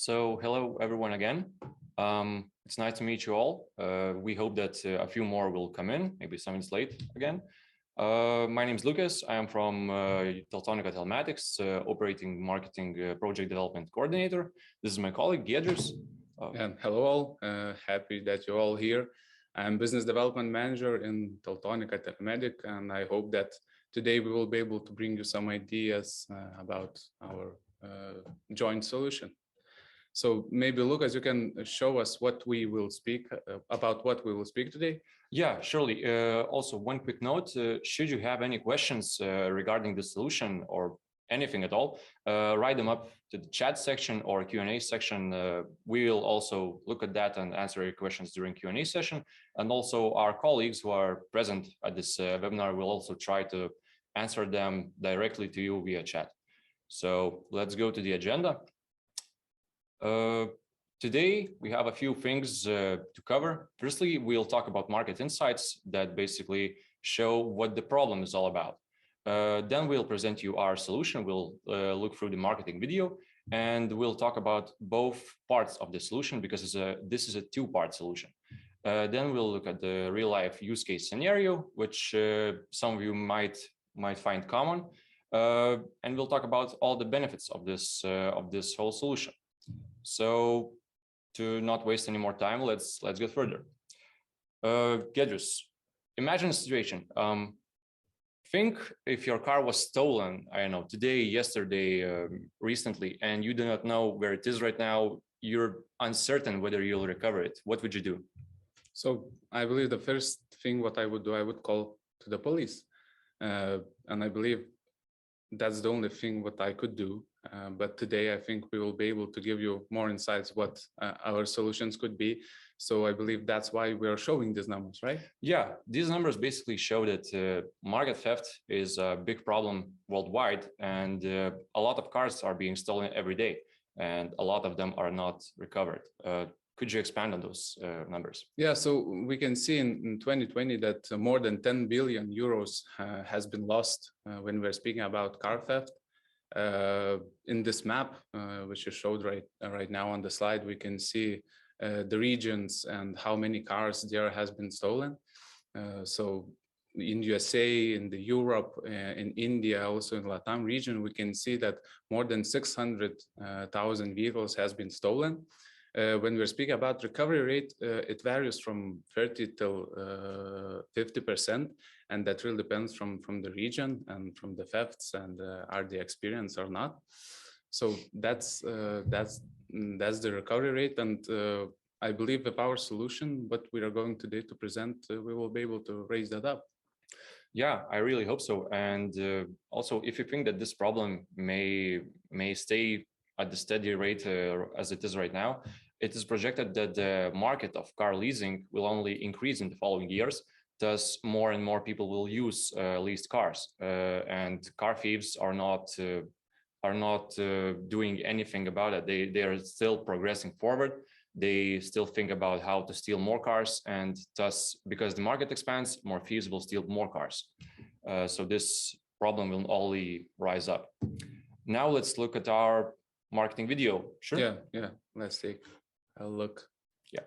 Hello everyone again. It's nice to meet you all. We hope that a few more will come in, maybe some minutes late again. My name is Lucas. I am from Teltonika Telematics, operating marketing project development coordinator. This is my colleague, Giedrius. And hello all, happy that you're all here. I'm business development manager in Teltonika Telematics, and I hope that today we will be able to bring you some ideas about our joint solution. So maybe Lucas, you can show us what we will speak about what we will speak today. Yeah, surely. Also, one quick note, should you have any questions regarding the solution or anything at all, write them up to the chat section or Q&A section. We will also look at that and answer your questions during Q&A session. And also our colleagues who are present at this webinar will also try to answer them directly to you via chat. So let's go to the agenda. Today, we have a few things to cover. Firstly, we'll talk about market insights that basically show what the problem is all about. Then we'll present you our solution. We'll look through the marketing video, and we'll talk about both parts of the solution because this is a two-part solution. Then we'll look at the real-life use case scenario, which some of you might find common, and we'll talk about all the benefits of this whole solution. So, to not waste any more time, let's get further. Giedrius, imagine a situation. Think if your car was stolen, I don't know, today, yesterday, recently, and you do not know where it is right now, you're uncertain whether you'll recover it. What would you do? So I believe the first thing what I would do, I would call to the police. And I believe that's the only thing what I could do. But today, I think we will be able to give you more insights what our solutions could be. So I believe that's why we are showing these numbers, right? Yeah, these numbers basically show that market theft is a big problem worldwide, and a lot of cars are being stolen every day, and a lot of them are not recovered. Could you expand on those numbers? Yeah, so we can see in 2020 that more than 10 billion euros has been lost when we're speaking about car theft. In this map, which is showed right now on the slide, we can see the regions and how many cars there has been stolen. So in USA, in the Europe, in India, also in Latam region, we can see that more than 600,000 vehicles has been stolen. When we're speaking about recovery rate, it varies from 30 till 50%, and that really depends from the region and from the thefts and are they experienced or not. So that's the recovery rate, and I believe with our solution, what we are going today to present, we will be able to raise that up. Yeah, I really hope so. And also, if you think that this problem may stay at the steady rate as it is right now, it is projected that the market of car leasing will only increase in the following years. Thus, more and more people will use leased cars, and car thieves are not doing anything about it. They are still progressing forward. They still think about how to steal more cars, and thus, because the market expands, more thieves will steal more cars. So this problem will only rise up. Now let's look at our marketing video. Sure. Yeah. Let's take a look. Yeah.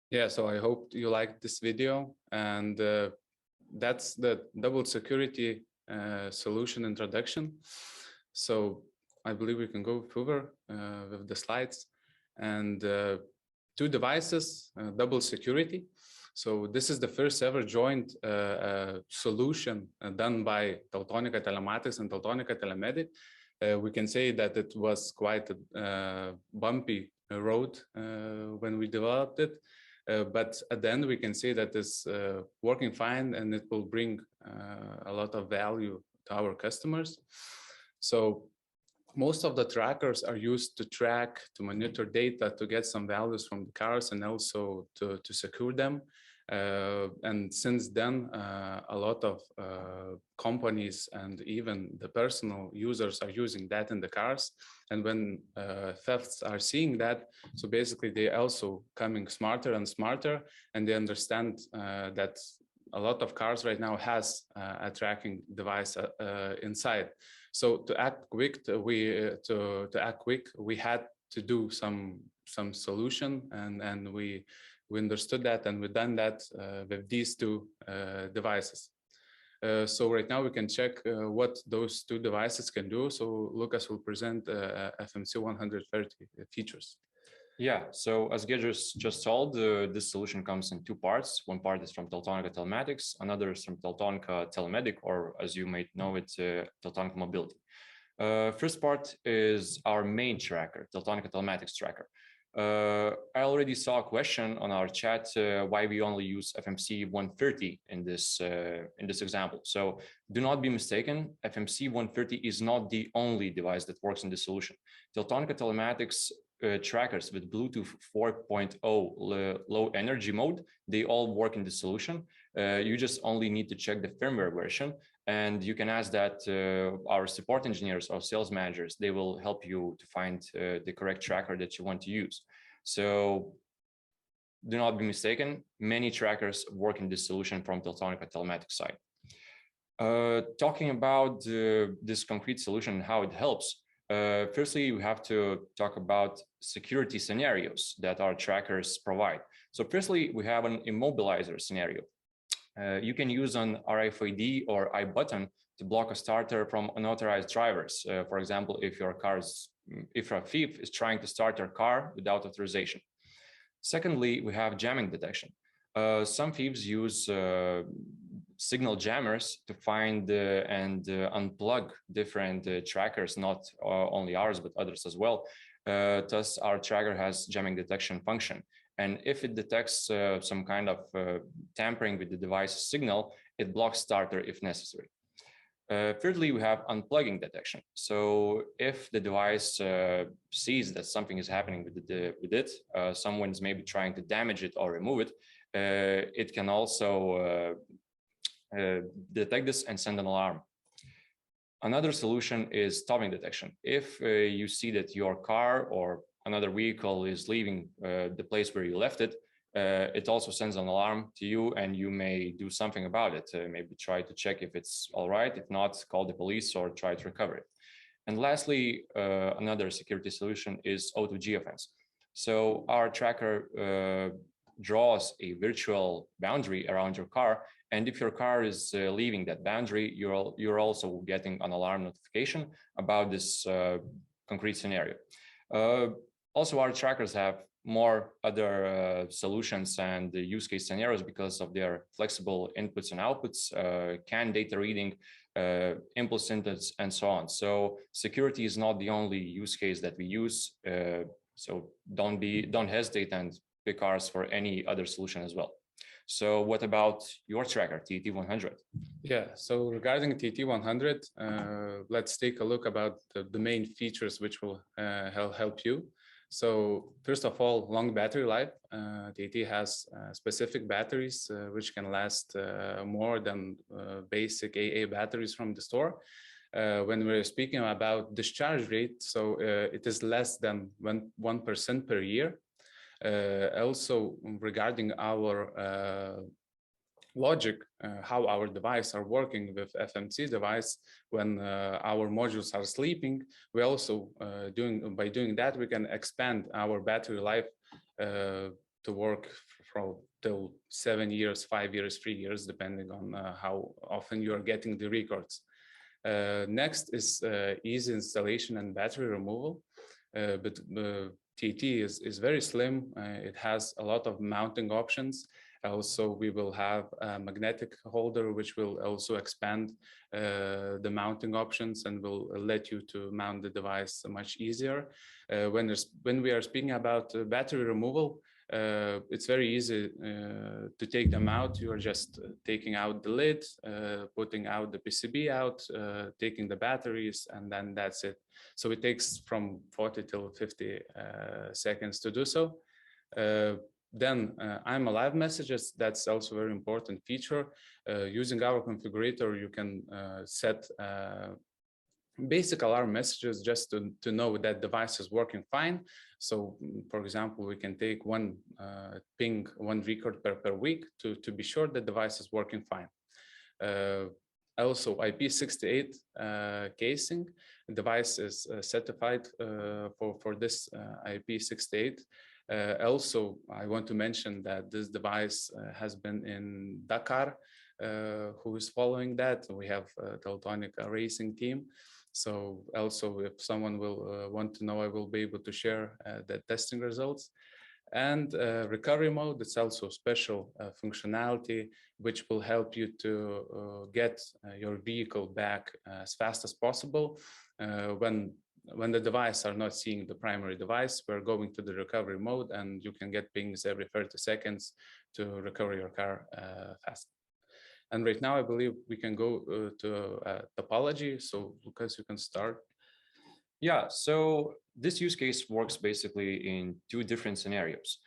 Yeah, so I hope you liked this video, and that's the double security solution introduction. So I believe we can go further with the slides. And two devices, double security. So this is the first ever joint solution done by Teltonika Telematics and Teltonika Telematics. We can say that it was quite a bumpy road when we developed it. But at the end, we can say that it's working fine, and it will bring a lot of value to our customers. So most of the trackers are used to track, to monitor data, to get some values from the cars, and also to secure them. And since then, a lot of companies and even the personal users are using that in the cars. And when thefts are seeing that, so basically they also coming smarter and smarter, and they understand that a lot of cars right now has a tracking device inside. So to act quick, to act quick, we had to do some solution, and we understood that, and we done that with these two devices. So right now we can check what those two devices can do. So Lucas will present FMC 130 features. Yeah, so as Gedges just told, this solution comes in two parts. One part is from Teltonika Telematics, another is from Teltonika Telemedic, or as you might know it, Teltonika Mobility. First part is our main tracker, Teltonika Telematics tracker. I already saw a question on our chat why we only use FMC 130 in this example. So do not be mistaken, FMC 130 is not the only device that works in this solution. Teltonika Telematics trackers with Bluetooth 4.0 low energy mode, they all work in the solution. You just only need to check the firmware version, and you can ask that our support engineers or sales managers, they will help you to find the correct tracker that you want to use. So do not be mistaken, many trackers work in this solution from Teltonika Telematics side. Talking about this concrete solution, how it helps. Firstly, we have to talk about security scenarios that our trackers provide. So firstly, we have an immobilizer scenario. You can use an RFID or I button to block a starter from unauthorized drivers. For example, if a thief is trying to start your car without authorization. Secondly, we have jamming detection. Some thieves use signal jammers to find and unplug different trackers, not only ours, but others as well. Thus, our tracker has jamming detection function. And if it detects some kind of tampering with the device's signal, it blocks starter if necessary. Thirdly, we have unplugging detection. So if the device sees that something is happening with it, someone's maybe trying to damage it or remove it, it can also detect this and send an alarm. Another solution is stopping detection. If you see that your car or another vehicle is leaving the place where you left it, it also sends an alarm to you, and you may do something about it. Maybe try to check if it's all right. If not, call the police or try to recover it. And lastly, another security solution is auto geofence. So our tracker draws a virtual boundary around your car, and if your car is leaving that boundary, you're also getting an alarm notification about this concrete scenario. Also, our trackers have more other solutions and use case scenarios because of their flexible inputs and outputs, CAN data reading, impulse inputs, and so on. So security is not the only use case that we use. So don't hesitate and pick ours for any other solution as well. So what about your tracker, TT100? Yeah, so regarding TT100, let's take a look about the main features which will help you. So first of all, long battery life. TT has specific batteries which can last more than basic AA batteries from the store. When we're speaking about discharge rate, so it is less than 1% per year. Also, regarding our logic, how our device are working with FMC device, when our modules are sleeping, we also by doing that, we can expand our battery life to work till 7 years, 5 years, 3 years, depending on how often you are getting the records. Next is easy installation and battery removal. But TT is very slim. It has a lot of mounting options. Also, we will have a magnetic holder, which will also expand the mounting options and will let you to mount the device much easier. When we are speaking about battery removal, it's very easy to take them out. You are just taking out the lid, putting out the PCB out, taking the batteries, and then that's it. So it takes from 40 till 50 seconds to do so. Then I'm alive messages, that's also a very important feature. Using our configurator, you can set basic alarm messages just to know that device is working fine. So for example, we can take one ping, one record per week to be sure the device is working fine. Also IP68 casing, the device is certified for this IP68. Also, I want to mention that this device has been in Dakar. Who is following that? We have a Teltonika racing team. So also, if someone will want to know, I will be able to share the testing results. And recovery mode, it's also special functionality, which will help you to get your vehicle back as fast as possible. When the device are not seeing the primary device, we're going to the recovery mode and you can get pings every 30 seconds to recover your car fast. And right now, I believe we can go to topology. So Lucas, you can start. Yeah, so this use case works basically in two different scenarios.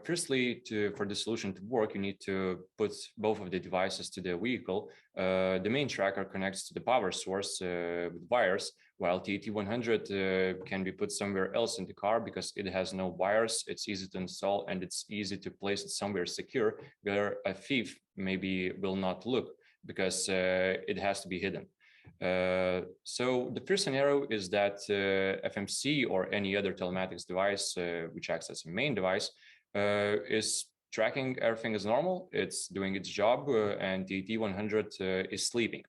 Firstly, for the solution to work, you need to put both of the devices to the vehicle. The main tracker connects to the power source with wires, while TT100 can be put somewhere else in the car because it has no wires, it's easy to install, and it's easy to place it somewhere secure where a thief maybe will not look because it has to be hidden. So the first scenario is that FMC or any other telematics device which acts as a main device is tracking everything as normal, it's doing its job, and the TT100 is sleeping.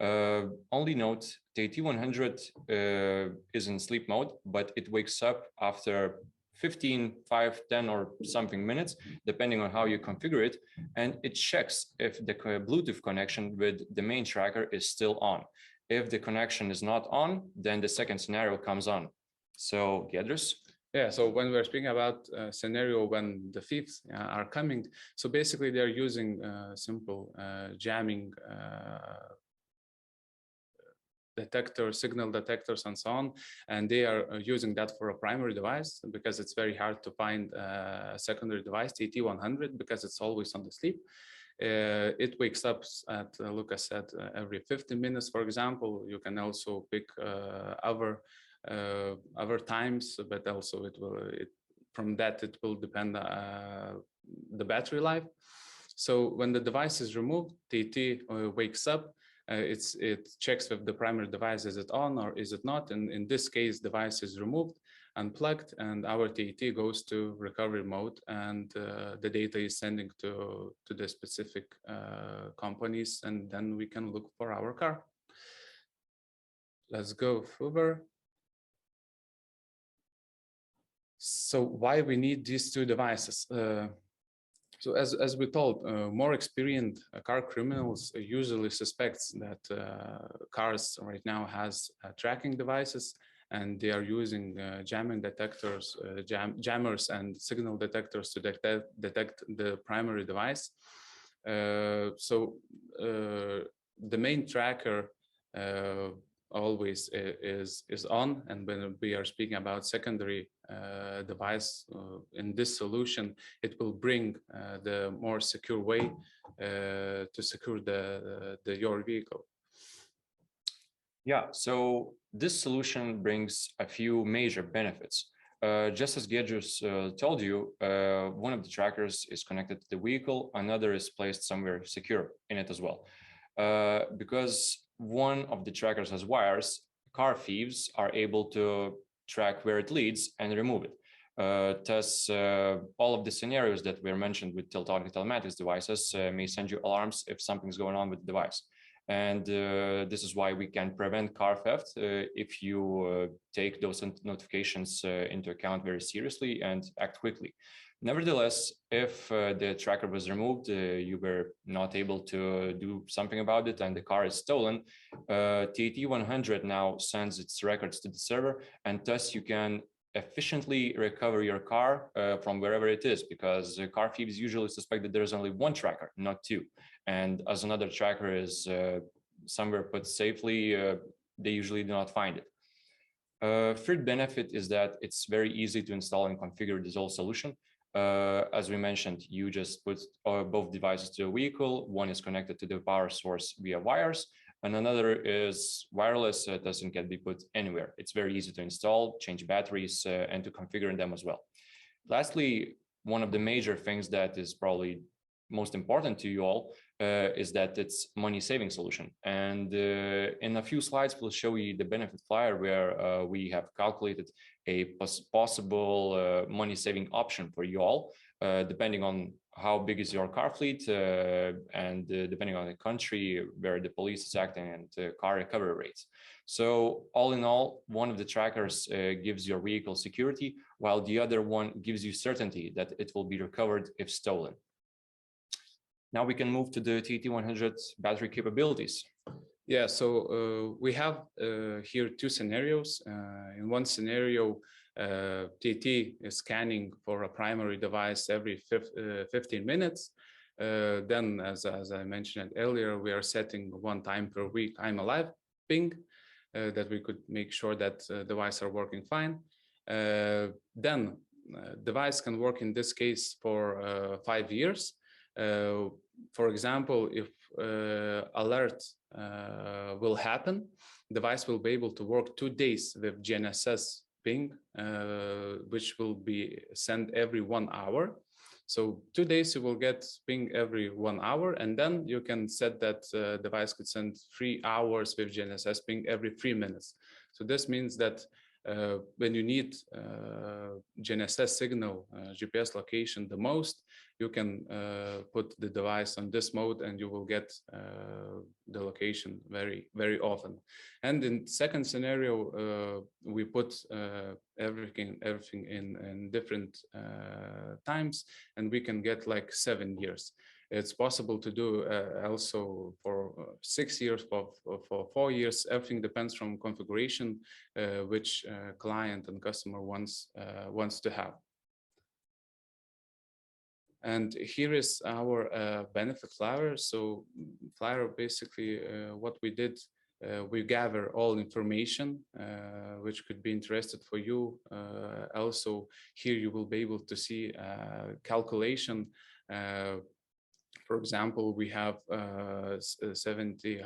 Only note, the TT100 is in sleep mode, but it wakes up after 15, 5, 10 or something minutes, depending on how you configure it, and it checks if the Bluetooth connection with the main tracker is still on. If the connection is not on, then the second scenario comes on. So, Giedrius? Yeah, so when we're speaking about a scenario when the thieves are coming, so basically they're using simple jamming detectors, signal detectors, and so on. And they are using that for a primary device because it's very hard to find a secondary device, TT100, because it's always on the sleep. It wakes up at, Lucas said, every 50 minutes, for example. You can also pick other times, but also from that it will depend the battery life. So when the device is removed, TT wakes up. It checks if the primary device is it on or is it not. And in this case, device is removed, unplugged, and our TT goes to recovery mode, and the data is sending to the specific companies, and then we can look for our car. Let's go further. So why we need these two devices? So as we told, more experienced car criminals usually suspects that cars right now has tracking devices, and they are using jamming detectors, jammers and signal detectors to detect the primary device. So the main tracker always is on, and when we are speaking about secondary device in this solution, it will bring the more secure way to secure your vehicle. Yeah, so this solution brings a few major benefits. Just as Giedrius told you, one of the trackers is connected to the vehicle, another is placed somewhere secure in it as well. Because one of the trackers has wires, car thieves are able to track where it leads and remove it. Thus, all of the scenarios that were mentioned with Teltonika telematics devices may send you alarms if something's going on with the device. And this is why we can prevent car theft if you take those notifications into account very seriously and act quickly. Nevertheless, if the tracker was removed, you were not able to do something about it, and the car is stolen, TAT100 now sends its records to the server, and thus you can efficiently recover your car from wherever it is, because car thieves usually suspect that there's only one tracker, not two. And as another tracker is somewhere put safely, they usually do not find it. Third benefit is that it's very easy to install and configure this whole solution. As we mentioned, you just put both devices to a vehicle. One is connected to the power source via wires, and another is wireless, thus it can be put anywhere. It's very easy to install, change batteries, and to configure them as well. Lastly, one of the major things that is probably most important to you all is that it's money saving solution. And in a few slides, we'll show you the benefit flyer where we have calculated a possible money saving option for you all, depending on how big is your car fleet and depending on the country where the police is acting and car recovery rates. So all in all, one of the trackers gives your vehicle security, while the other one gives you certainty that it will be recovered if stolen. Now we can move to the TT100 battery capabilities. Yeah, so we have here two scenarios. In one scenario, TT is scanning for a primary device every 15 minutes. Then, as I mentioned earlier, we are setting one time per week I'm alive ping that we could make sure that devices are working fine. Then device can work in this case for 5 years. For example, if alert will happen, device will be able to work 2 days with GNSS ping, which will be sent every 1 hour. So 2 days you will get ping every 1 hour, and then you can set that device could send 3 hours with GNSS ping every 3 minutes. So this means that when you need GNSS signal, GPS location the most, you can put the device on this mode and you will get the location very, very often. And in second scenario, we put everything in different times, and we can get like 7 years. It's possible to do also for 6 years, for 4 years. Everything depends from configuration, which client and customer wants to have. And here is our benefit flyer. So flyer, basically what we did, we gather all information which could be interested for you. Also here you will be able to see calculation. For example, we have 70K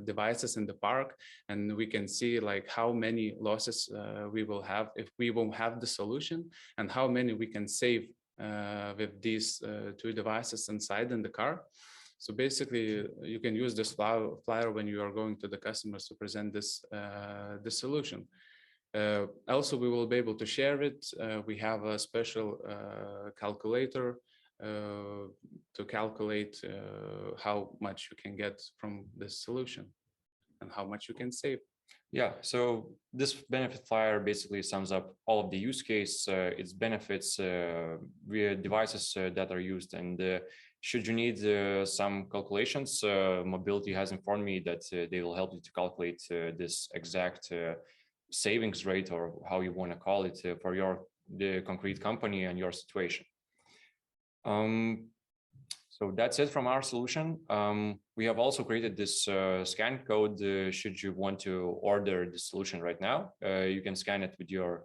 devices in the park, and we can see like how many losses we will have if we won't have the solution, and how many we can save with these 2 devices inside in the car. So basically, you can use this flyer when you are going to the customers to present this solution. Also, we will be able to share it. We have a special calculator to calculate how much you can get from this solution and how much you can save. Yeah, so this benefit flyer basically sums up all of the use case, its benefits, via devices that are used. And should you need some calculations, Mobility has informed me that they will help you to calculate this exact savings rate, or how you want to call it, for the concrete company and your situation. So that's it from our solution. We have also created this scan code. Should you want to order the solution right now, you can scan it with your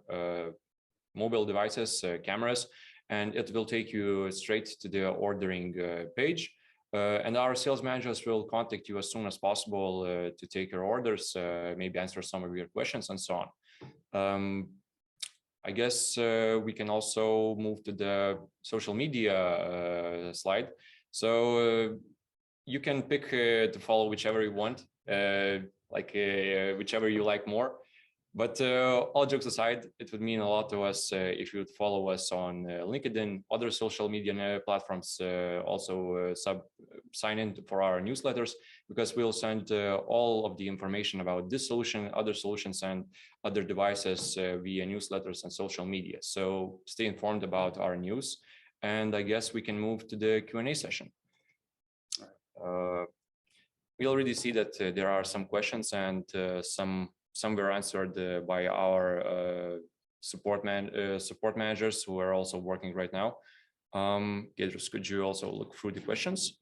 mobile devices, cameras, and it will take you straight to the ordering page. And our sales managers will contact you as soon as possible to take your orders, maybe answer some of your questions and so on. I guess we can also move to the social media slide. So you can pick to follow whichever you want. like whichever you like more. But all jokes aside, it would mean a lot to us if you would follow us on LinkedIn, other social media platforms, also sign in for our newsletters, because we'll send all of the information about this solution, other solutions, and other devices via newsletters and social media. So stay informed about our news. And I guess we can move to the Q&A session. We already see that there are some questions, and some were answered by our support managers who are also working right now. Gedros, could you also look through the questions?